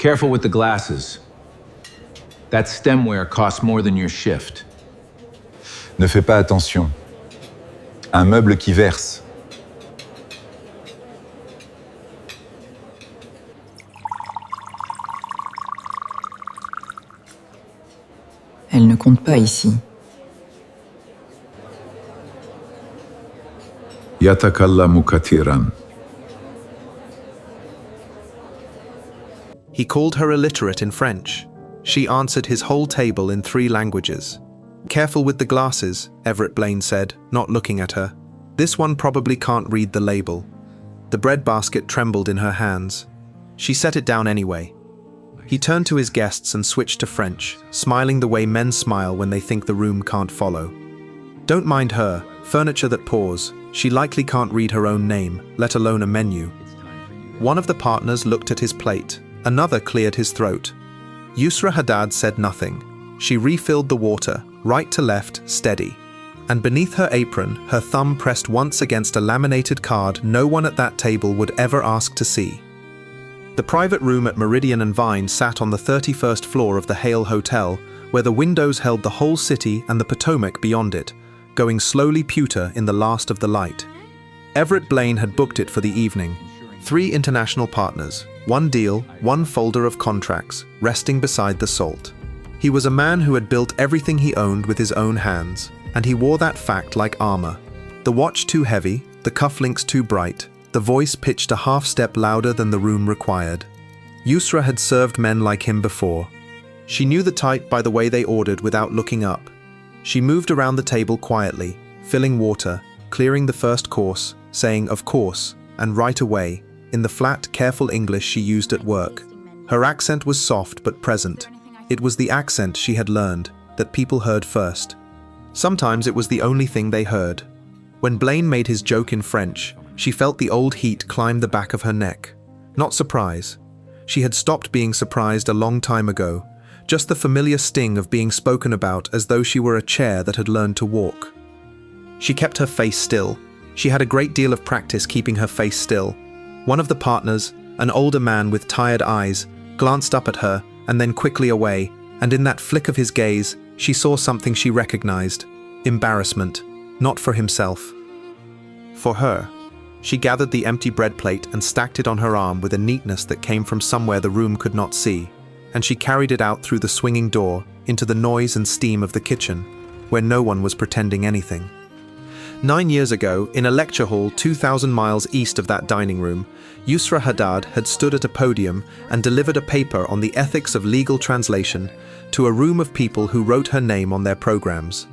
Careful with the glasses. That stemware costs more than your shift. Ne fais pas attention. Un meuble qui verse. Elle ne compte pas ici. يتكلم كثيرا. He called her illiterate in French. She answered his whole table in 3 languages. Careful with the glasses, Everett Blaine said, not looking at her. This one probably can't read the label. The bread basket trembled in her hands. She set it down anyway. He turned to his guests and switched to French, smiling the way men smile when they think the room can't follow. Don't mind her, furniture that pours. She likely can't read her own name, let alone a menu. One of the partners looked at his plate. Another cleared his throat. Yusra Haddad said nothing. She refilled the water, right to left, steady. And beneath her apron, her thumb pressed once against a laminated card no one at that table would ever ask to see. The private room at Meridian and Vine sat on the 31st floor of the Hale Hotel, where the windows held the whole city and the Potomac beyond it, going slowly pewter in the last of the light. Everett Blaine had booked it for the evening. 3 international partners, 1 deal, 1 folder of contracts, resting beside the salt. He was a man who had built everything he owned with his own hands, and he wore that fact like armor. The watch too heavy, the cufflinks too bright, the voice pitched a half-step louder than the room required. Yusra had served men like him before. She knew the type by the way they ordered without looking up. She moved around the table quietly, filling water, clearing the first course, saying "of course," and right away, in the flat, careful English she used at work. Her accent was soft but present. It was the accent she had learned, that people heard first. Sometimes it was the only thing they heard. When Blaine made his joke in French, she felt the old heat climb the back of her neck. Not surprise. She had stopped being surprised a long time ago, just the familiar sting of being spoken about as though she were a chair that had learned to walk. She kept her face still. She had a great deal of practice keeping her face still. One of the partners, an older man with tired eyes, glanced up at her and then quickly away, and in that flick of his gaze, she saw something she recognized. Embarrassment, not for himself. For her. She gathered the empty bread plate and stacked it on her arm with a neatness that came from somewhere the room could not see, and she carried it out through the swinging door into the noise and steam of the kitchen, where no one was pretending anything. 9 years ago, in a lecture hall 2,000 miles east of that dining room, Yusra Haddad had stood at a podium and delivered a paper on the ethics of legal translation to a room of people who wrote her name on their programs.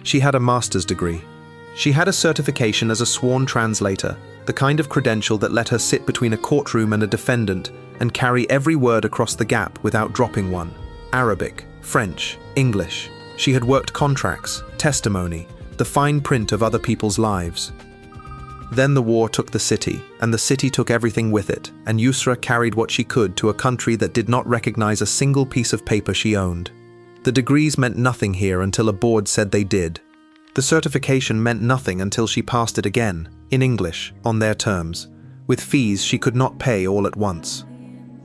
She had a master's degree. She had a certification as a sworn translator, the kind of credential that let her sit between a courtroom and a defendant and carry every word across the gap without dropping one. Arabic, French, English. She had worked contracts, testimony, the fine print of other people's lives. Then the war took the city, and the city took everything with it, and Yusra carried what she could to a country that did not recognize a single piece of paper she owned. The degrees meant nothing here until a board said they did. The certification meant nothing until she passed it again, in English, on their terms, with fees she could not pay all at once.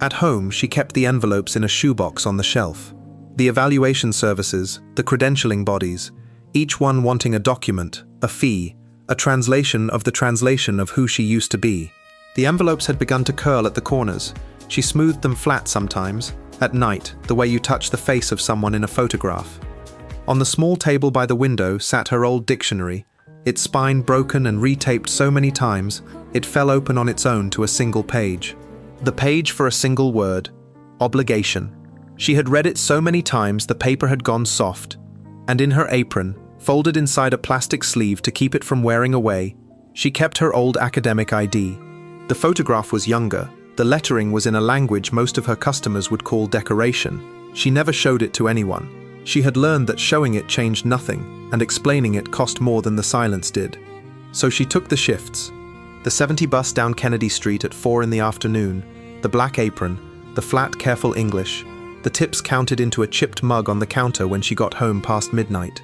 At home, she kept the envelopes in a shoebox on the shelf. The evaluation services, the credentialing bodies, each one wanting a document, a fee, a translation of the translation of who she used to be. The envelopes had begun to curl at the corners. She smoothed them flat sometimes, at night, the way you touch the face of someone in a photograph. On the small table by the window sat her old dictionary, its spine broken and retaped so many times, it fell open on its own to a single page. The page for a single word, obligation. She had read it so many times the paper had gone soft, and in her apron, folded inside a plastic sleeve to keep it from wearing away, she kept her old academic ID. The photograph was younger, the lettering was in a language most of her customers would call decoration. She never showed it to anyone. She had learned that showing it changed nothing, and explaining it cost more than the silence did. So she took the shifts. The 70 bus down Kennedy Street at 4 in the afternoon, the black apron, the flat, careful English, the tips counted into a chipped mug on the counter when she got home past midnight.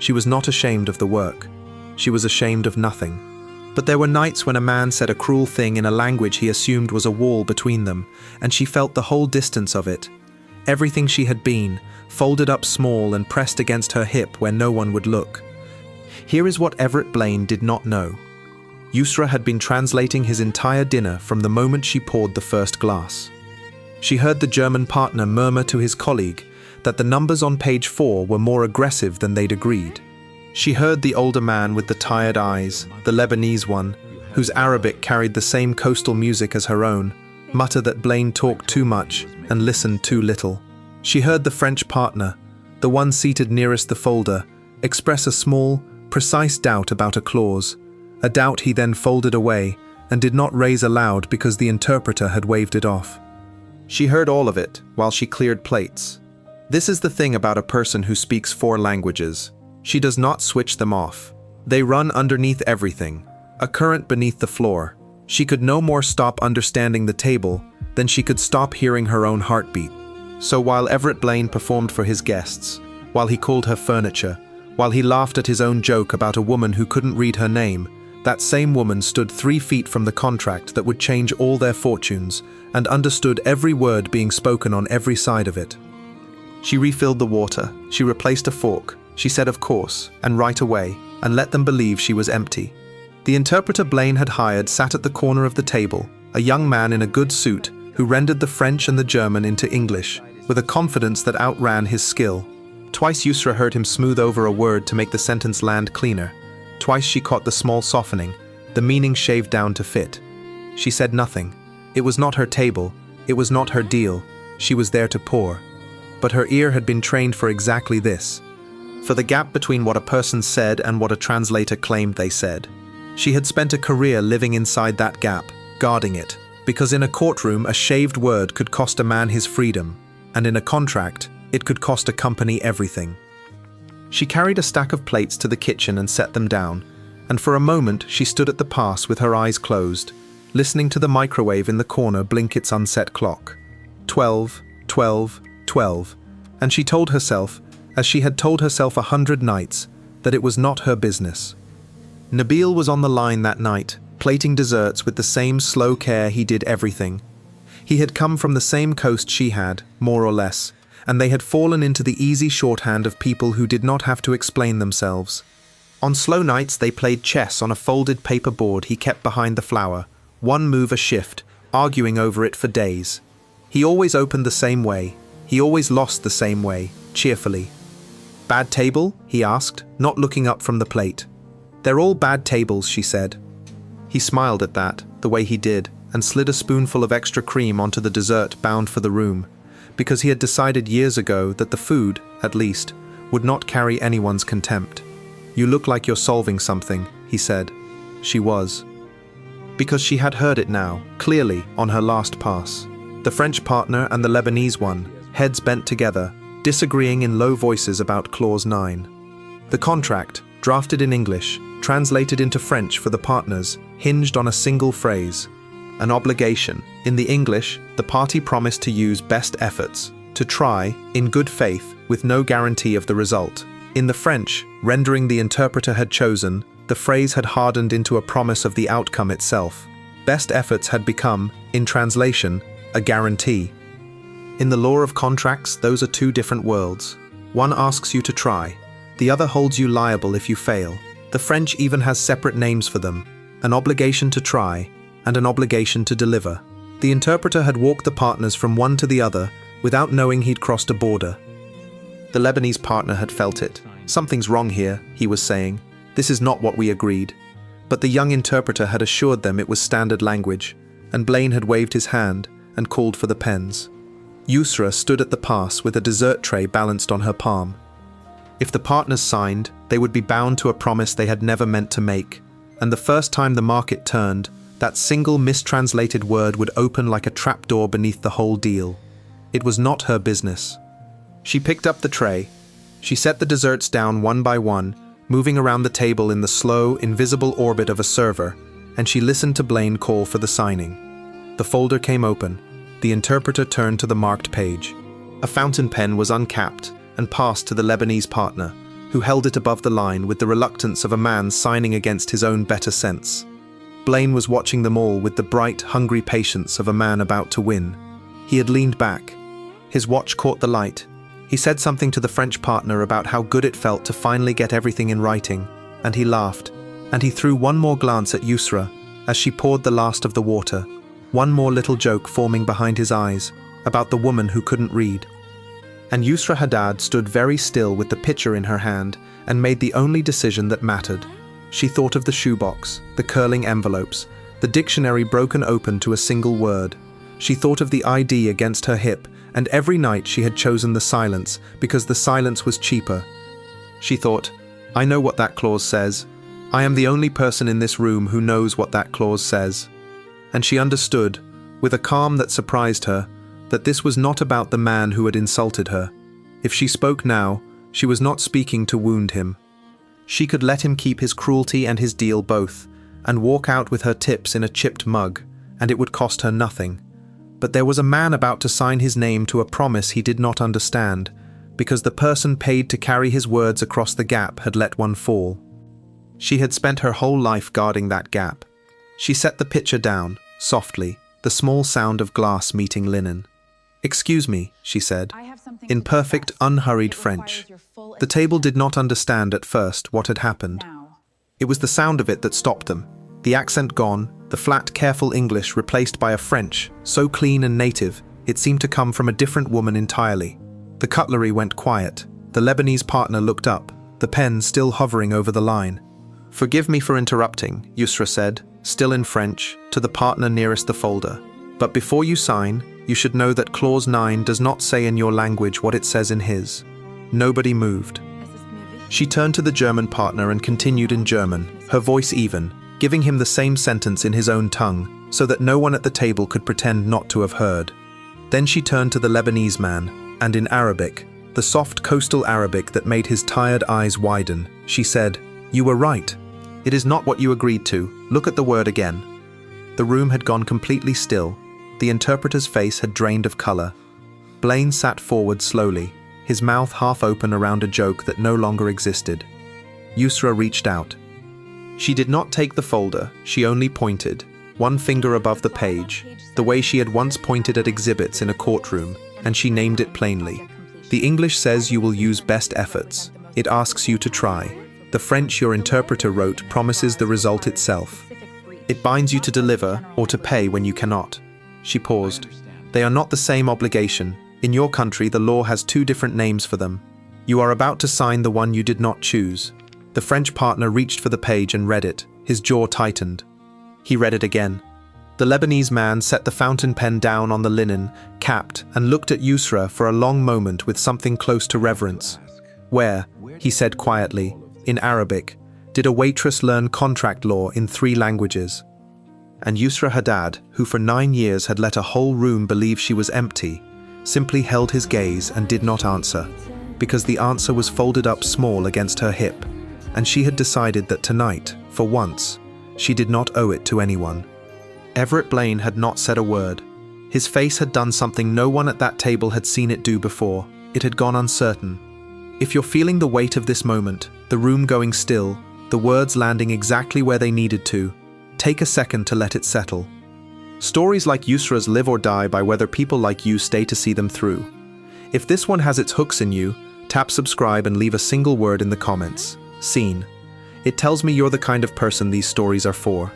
She was not ashamed of the work. She was ashamed of nothing. But there were nights when a man said a cruel thing in a language he assumed was a wall between them, and she felt the whole distance of it. Everything she had been, folded up small and pressed against her hip where no one would look. Here is what Everett Blaine did not know. Yusra had been translating his entire dinner from the moment she poured the first glass. She heard the German partner murmur to his colleague that the numbers on page 4 were more aggressive than they'd agreed. She heard the older man with the tired eyes, the Lebanese one, whose Arabic carried the same coastal music as her own, mutter that Blaine talked too much and listened too little. She heard the French partner, the one seated nearest the folder, express a small, precise doubt about a clause, a doubt he then folded away and did not raise aloud because the interpreter had waved it off. She heard all of it while she cleared plates. This is the thing about a person who speaks 4 languages. She does not switch them off. They run underneath everything, a current beneath the floor. She could no more stop understanding the table than she could stop hearing her own heartbeat. So while Everett Blaine performed for his guests, while he called her furniture, while he laughed at his own joke about a woman who couldn't read her name, that same woman stood 3 feet from the contract that would change all their fortunes and understood every word being spoken on every side of it. She refilled the water, she replaced a fork, she said of course, and right away, and let them believe she was empty. The interpreter Blaine had hired sat at the corner of the table, a young man in a good suit who rendered the French and the German into English, with a confidence that outran his skill. Twice Yusra heard him smooth over a word to make the sentence land cleaner. Twice she caught the small softening, the meaning shaved down to fit. She said nothing. It was not her table, it was not her deal, she was there to pour. But her ear had been trained for exactly this, for the gap between what a person said and what a translator claimed they said. She had spent a career living inside that gap, guarding it, because in a courtroom a shaved word could cost a man his freedom, and in a contract, it could cost a company everything. She carried a stack of plates to the kitchen and set them down, and for a moment she stood at the pass with her eyes closed, listening to the microwave in the corner blink its unset clock. 12, 12, 12, and she told herself, as she had told herself 100 nights, that it was not her business. Nabil was on the line that night, plating desserts with the same slow care he did everything. He had come from the same coast she had, more or less, and they had fallen into the easy shorthand of people who did not have to explain themselves. On slow nights they played chess on a folded paper board he kept behind the flour, one move a shift, arguing over it for days. He always opened the same way. He always lost the same way, cheerfully. "Bad table?" he asked, not looking up from the plate. "They're all bad tables," she said. He smiled at that, the way he did, and slid a spoonful of extra cream onto the dessert bound for the room, because he had decided years ago that the food, at least, would not carry anyone's contempt. "You look like you're solving something," he said. She was. Because she had heard it now, clearly, on her last pass. The French partner and the Lebanese one, heads bent together, disagreeing in low voices about Clause 9. The contract, drafted in English, translated into French for the partners, hinged on a single phrase. An obligation. In the English, the party promised to use best efforts, to try, in good faith, with no guarantee of the result. In the French, rendering the interpreter had chosen, the phrase had hardened into a promise of the outcome itself. Best efforts had become, in translation, a guarantee. In the law of contracts, those are 2 different worlds. One asks you to try, the other holds you liable if you fail. The French even has separate names for them, an obligation to try and an obligation to deliver. The interpreter had walked the partners from one to the other without knowing he'd crossed a border. The Lebanese partner had felt it. "Something's wrong here," he was saying. "This is not what we agreed." But the young interpreter had assured them it was standard language, and Blaine had waved his hand and called for the pens. Yusra stood at the pass with a dessert tray balanced on her palm. If the partners signed, they would be bound to a promise they had never meant to make, and the first time the market turned, that single mistranslated word would open like a trapdoor beneath the whole deal. It was not her business. She picked up the tray. She set the desserts down one by one, moving around the table in the slow, invisible orbit of a server, and she listened to Blaine call for the signing. The folder came open. The interpreter turned to the marked page. A fountain pen was uncapped and passed to the Lebanese partner, who held it above the line with the reluctance of a man signing against his own better sense. Blaine was watching them all with the bright, hungry patience of a man about to win. He had leaned back. His watch caught the light. He said something to the French partner about how good it felt to finally get everything in writing, and he laughed. And he threw one more glance at Yusra as she poured the last of the water, one more little joke forming behind his eyes about the woman who couldn't read. And Yusra Haddad stood very still with the pitcher in her hand and made the only decision that mattered. She thought of the shoebox, the curling envelopes, the dictionary broken open to a single word. She thought of the ID against her hip, and every night she had chosen the silence because the silence was cheaper. She thought, I know what that clause says. I am the only person in this room who knows what that clause says. And she understood, with a calm that surprised her, that this was not about the man who had insulted her. If she spoke now, she was not speaking to wound him. She could let him keep his cruelty and his deal both, and walk out with her tips in a chipped mug, and it would cost her nothing. But there was a man about to sign his name to a promise he did not understand, because the person paid to carry his words across the gap had let one fall. She had spent her whole life guarding that gap. She set the pitcher down, softly, the small sound of glass meeting linen. "Excuse me," she said, in perfect, unhurried French. The table did not understand at first what had happened. It was the sound of it that stopped them. The accent gone, the flat, careful English replaced by a French, so clean and native, it seemed to come from a different woman entirely. The cutlery went quiet. The Lebanese partner looked up, the pen still hovering over the line. "Forgive me for interrupting," Yusra said, still in French, to the partner nearest the folder. "But before you sign, you should know that Clause 9 does not say in your language what it says in his." Nobody moved. She turned to the German partner and continued in German, her voice even, giving him the same sentence in his own tongue, so that no one at the table could pretend not to have heard. Then she turned to the Lebanese man, and in Arabic, the soft coastal Arabic that made his tired eyes widen, she said, "You were right. It is not what you agreed to. Look at the word again." The room had gone completely still. The interpreter's face had drained of color. Blaine sat forward slowly, his mouth half open around a joke that no longer existed. Yusra reached out. She did not take the folder, she only pointed, one finger above the page, the way she had once pointed at exhibits in a courtroom, and she named it plainly. The English says you will use best efforts. It asks you to try. The French your interpreter wrote promises the result itself. It binds you to deliver or to pay when you cannot. She paused. They are not the same obligation. In your country, the law has two different names for them. You are about to sign the one you did not choose. The French partner reached for the page and read it. His jaw tightened. He read it again. The Lebanese man set the fountain pen down on the linen, capped, and looked at Yusra for a long moment with something close to reverence. "Where," he said quietly, in Arabic, "did a waitress learn contract law in 3 languages?" And Yusra Haddad, who for 9 years had let a whole room believe she was empty, simply held his gaze and did not answer, because the answer was folded up small against her hip, and she had decided that tonight, for once, she did not owe it to anyone. Everett Blaine had not said a word. His face had done something no one at that table had seen it do before. It had gone uncertain. If you're feeling the weight of this moment, the room going still, the words landing exactly where they needed to, take a second to let it settle. Stories like Yusra's live or die by whether people like you stay to see them through. If this one has its hooks in you, tap subscribe and leave a single word in the comments. Scene. It tells me you're the kind of person these stories are for.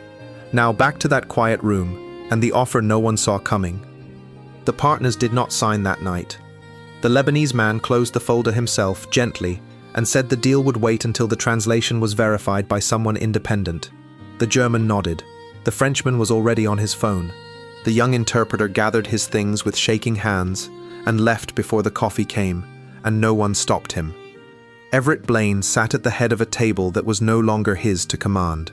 Now back to that quiet room, and the offer no one saw coming. The partners did not sign that night. The Lebanese man closed the folder himself, gently, and said the deal would wait until the translation was verified by someone independent. The German nodded. The Frenchman was already on his phone. The young interpreter gathered his things with shaking hands and left before the coffee came, and no one stopped him. Everett Blaine sat at the head of a table that was no longer his to command.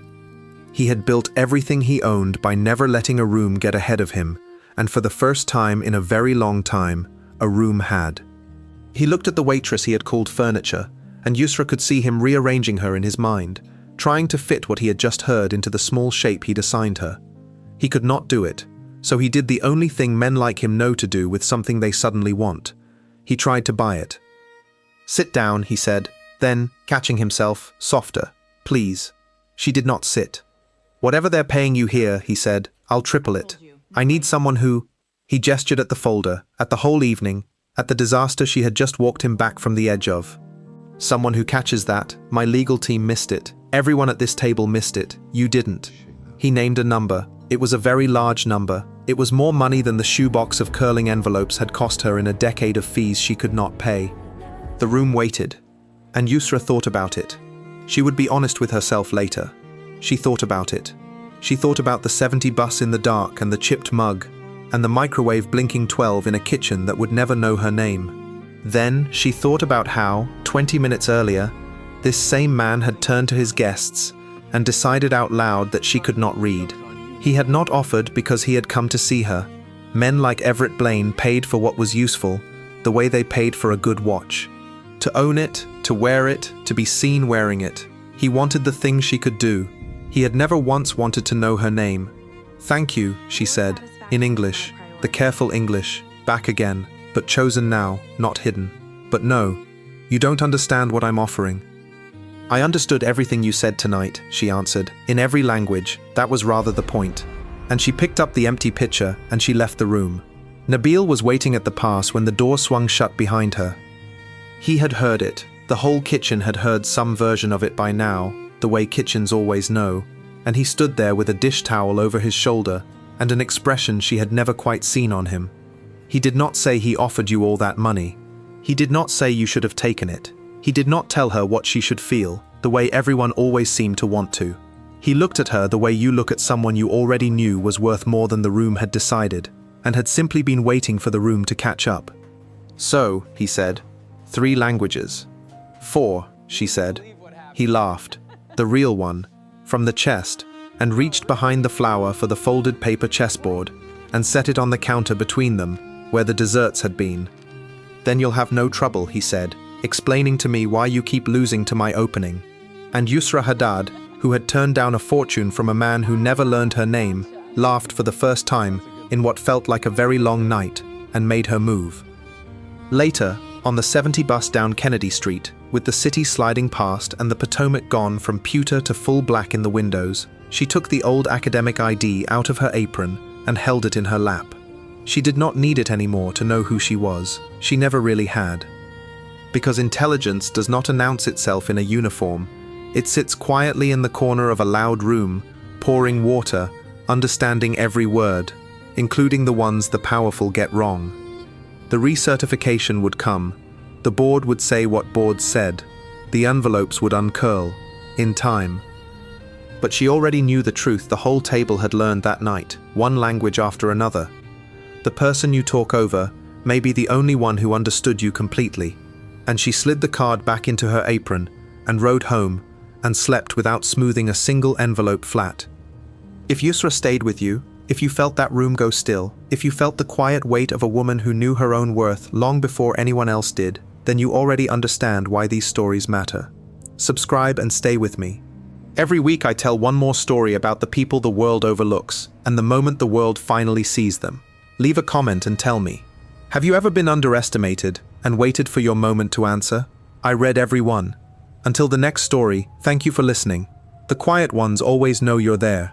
He had built everything he owned by never letting a room get ahead of him, and for the first time in a very long time, a room had. He looked at the waitress he had called furniture, and Yusra could see him rearranging her in his mind, trying to fit what he had just heard into the small shape he'd assigned her. He could not do it, so he did the only thing men like him know to do with something they suddenly want. He tried to buy it. "Sit down," he said, then, catching himself, softer, "Please." She did not sit. Whatever they're paying you here, he said, I'll triple it. I need someone who... He gestured at the folder, at the whole evening, at the disaster she had just walked him back from the edge of. Someone who catches that. My legal team missed it. Everyone at this table missed it. You didn't. He named a number. It was a very large number. It was more money than the shoebox of curling envelopes had cost her in a decade of fees she could not pay. The room waited, and Yusra thought about it. She would be honest with herself later. She thought about it. She thought about the 70 bus in the dark and the chipped mug, and the microwave blinking 12 in a kitchen that would never know her name. Then she thought about how, 20 minutes earlier, this same man had turned to his guests and decided out loud that she could not read. He had not offered because he had come to see her. Men like Everett Blaine paid for what was useful, the way they paid for a good watch. To own it, to wear it, to be seen wearing it. He wanted the things she could do. He had never once wanted to know her name. Thank you, she said, in English, the careful English, back again, but chosen now, not hidden. But no, you don't understand what I'm offering. I understood everything you said tonight, she answered, in every language. That was rather the point. And she picked up the empty pitcher and she left the room. Nabil was waiting at the pass when the door swung shut behind her. He had heard it. The whole kitchen had heard some version of it by now, the way kitchens always know, and he stood there with a dish towel over his shoulder and an expression she had never quite seen on him. He did not say he offered you all that money. He did not say you should have taken it. He did not tell her what she should feel, the way everyone always seemed to want to. He looked at her the way you look at someone you already knew was worth more than the room had decided, and had simply been waiting for the room to catch up. So, he said, 3 languages. 4, she said. He laughed, the real one, from the chest, and reached behind the flower for the folded paper chessboard, and set it on the counter between them, where the desserts had been. Then you'll have no trouble, he said, explaining to me why you keep losing to my opening. And Yusra Haddad, who had turned down a fortune from a man who never learned her name, laughed for the first time in what felt like a very long night, and made her move. Later, on the 70 bus down Kennedy Street, with the city sliding past and the Potomac gone from pewter to full black in the windows, she took the old academic ID out of her apron and held it in her lap. She did not need it anymore to know who she was. She never really had. Because intelligence does not announce itself in a uniform. It sits quietly in the corner of a loud room, pouring water, understanding every word, including the ones the powerful get wrong. The recertification would come. The board would say what boards said. The envelopes would uncurl, in time. But she already knew the truth the whole table had learned that night, one language after another. The person you talk over may be the only one who understood you completely. And she slid the card back into her apron and rode home and slept without smoothing a single envelope flat. If Yusra stayed with you, if you felt that room go still, if you felt the quiet weight of a woman who knew her own worth long before anyone else did, then you already understand why these stories matter. Subscribe and stay with me. Every week I tell one more story about the people the world overlooks, and the moment the world finally sees them. Leave a comment and tell me. Have you ever been underestimated and waited for your moment to answer? I read every one. Until the next story, thank you for listening. The quiet ones always know you're there.